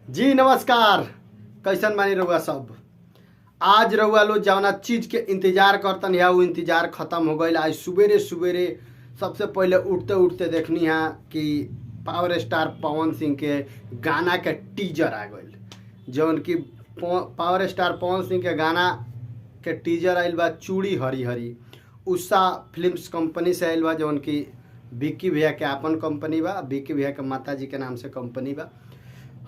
जी नमस्कार। कैसन बानी रउआ सब। आज रउआ लोग जवना चीज के इंतजार करतन या वो इंतजार खत्म हो गईल। आज सुबेरे सुबेरे सबसे पहले उठते उठते देखनी है कि पावर स्टार पवन सिंह के गाना के टीजर आ गईल। जौन की पावर स्टार पवन सिंह के गाना के टीजर आइल बा चूड़ी हरी हरी। उषा फिल्म्स कंपनी से आइल बा, जौन की विक्की भैया के आपन कंपनी बा, विक्की भैया के माता जी के नाम से कंपनी बा।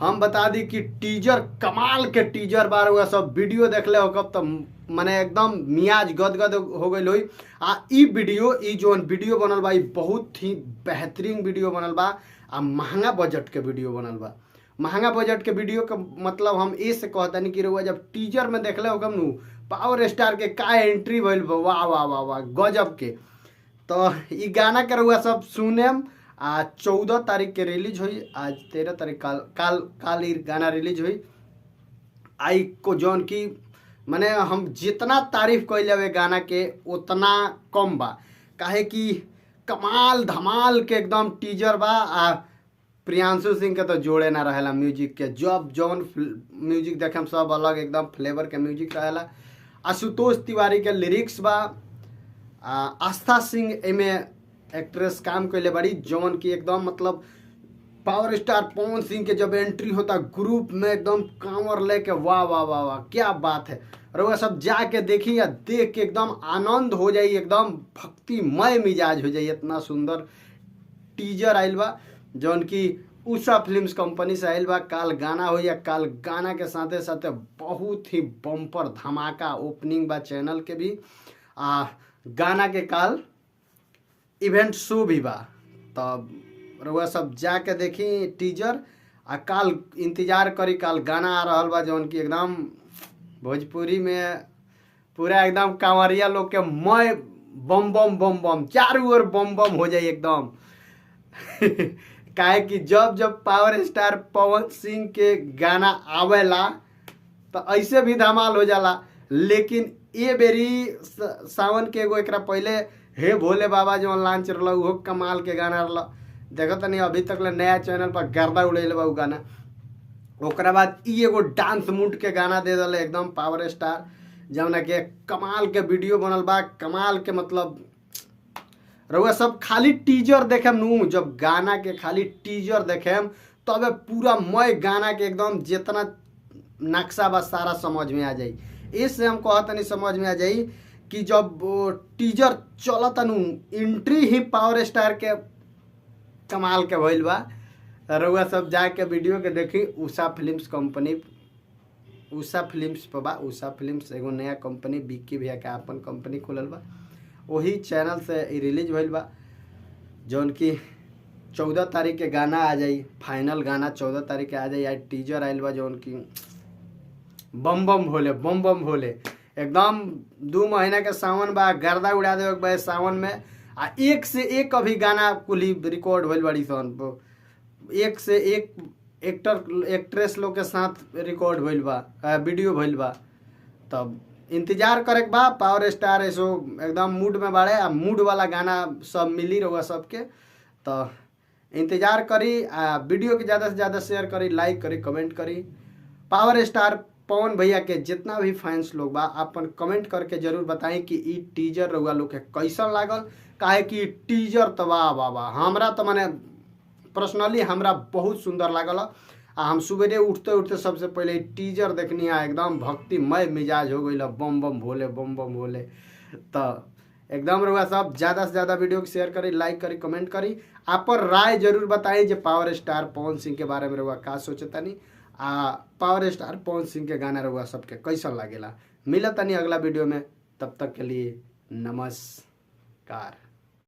हम बता दी कि टीजर कमाल के टीजर बार हुआ, सब वीडियो देखले हो कब तो मने एकदम मियाज गदगद हो गई हुई। आ ई जोन वीडियो बनल बा बहुत ही बेहतरीन वीडियो बनल बा। आ महंगा बजट के वीडियो बनल बा। महंगा बजट के वीडियो का मतलब हम ए से कहतानी कि रउआ जब टीजर में देखले हो नु पावर स्टार के का एंट्री भइल बा, वाह वाह वाह वाह गजब के। तो ई गाना के रउआ सब सुनेम। आज 14 तारीख के रिलीज हुई, आज 13 तारीख काल ही गाना रिलीज हुई। आई को जौन की माने हम जितना तारीफ कैले हुए गाना के उतना कम बा। काहे कि कमाल धमाल के एकदम टीजर बा। आ प्रियांशु सिंह के तो जोड़े ना रहेला म्यूजिक के। जब जौन म्यूजिक देखे सब अलग एकदम फ्लेवर के म्यूजिक रहेला। आशुतोष तिवारी के लिरिक्स बा। आस्था सिंह एमे एक्ट्रेस काम कैले बड़ी, जौन की एकदम मतलब पावर स्टार पवन सिंह के जब एंट्री होता ग्रुप में एकदम कांवर लेके, वाह वाह वाह वाह क्या बात है। और वह सब जाके देखी या देख के एकदम आनंद हो जाई, एकदम भक्तिमय मिजाज हो जाई। इतना सुंदर टीजर आइल बा, जौन की उषा फिल्म्स कंपनी से आइल बा। काल गाना हो या काल गाना के साथे साथे बहुत ही बम्पर धमाका ओपनिंग बा चैनल के भी। गाना के काल इवेंट शो भी बा। तब रउआ सब जाके देखी टीजर। आ काल इंतजार करी, काल गाना आ रहल बा जौन की एकदम भोजपुरी में पूरा एकदम कांवरिया लोग के मय बम बम बम बम चारों ओर बम बम हो जाए एकदम। काहे कि जब जब पावर स्टार पवन सिंह के गाना आवेला तो ऐसे भी धमाल हो जाला। लेकिन ये बेरी सावन के एगो एकरा पहले हे भोले बाबा जो लॉन्च रहा वो कमाल के गाना रहा। देखो तो नहीं अभी तक नया चैनल पर गर्दा उड़ेल बा गाना। ओकरा बाद ई एगो डांस मूड के गाना दे दिले एकदम पावर स्टार, जौना के कमाल के वीडियो बनल बा। कमाल के मतलब रउआ सब खाली टीजर देखेम नु, जब गाना के खाली टीजर देखेम तबे पूरा मय गाना के एकदम जितना नक्शा बा सारा समझ में आ जाई। इससे हम कहता नहीं समझ में आ जाई कि जब टीजर चलता नु एंट्री ही पावर स्टार के कमाल के भइल बा। रउआ सब जाके वीडियो के देखी। उषा फिल्म्स कंपनी, उषा फिल्म्स पर बा। उषा फिल्म्स एगो नया कंपनी विक्की भैया के आपन कंपनी खुलल बा, वही चैनल से रिलीज भइल बा। जौन की 14 तारीख के गाना आ जाई, फाइनल गाना 14 तारीख के आ जाई। आज टीजर आइल बा जौन की बम बम भोले एकदम 2 महीना के सावन बा, गर्दा उड़ा देवे बा सावन में। आ एक से एक अभी गाना कुली रिकॉर्ड भइल बड़ी सन, एक से एक एक्टर एक्ट्रेस लोग के साथ रिकॉर्ड भइल बा, वीडियो भइल बा। तब इंतजार करे के बा। पावर स्टार ऐसो एकदम मूड में बाड़े। आ मूड वाला गाना सब मिली रहुआ सबके। तो इंतजार करी। वीडियो के ज़्यादा से ज़्यादा शेयर करी, लाइक करी, कमेंट करी। पावर स्टार पवन भैया के जितना भी फैंस लोग बा अपन कमेंट करके जरूर बताएं कि ई टीजर रउआ लोग के कैसन लागल। काहे कि टीजर तो वाह वाह वाह, हमरा तो माने पर्सनली हमरा बहुत सुंदर लागल। हम सुबेरे उठते उठते सबसे पहले टीजर देखनी है, एकदम भक्तिमय मिजाज हो गई बम बम भोले। तो एकदम रउआ सब ज़्यादा से ज़्यादा वीडियो को शेयर करी, लाइक करी, कमेंट करी। आप पर राय जरूर बताएं जो पावर स्टार पवन सिंह के बारे में रउआ का सोचतानी। पावर स्टार पवन सिंह के गाना रउआ सबके कैसा लागेला। मिलत तनी अगला वीडियो में, तब तक के लिए नमस्कार।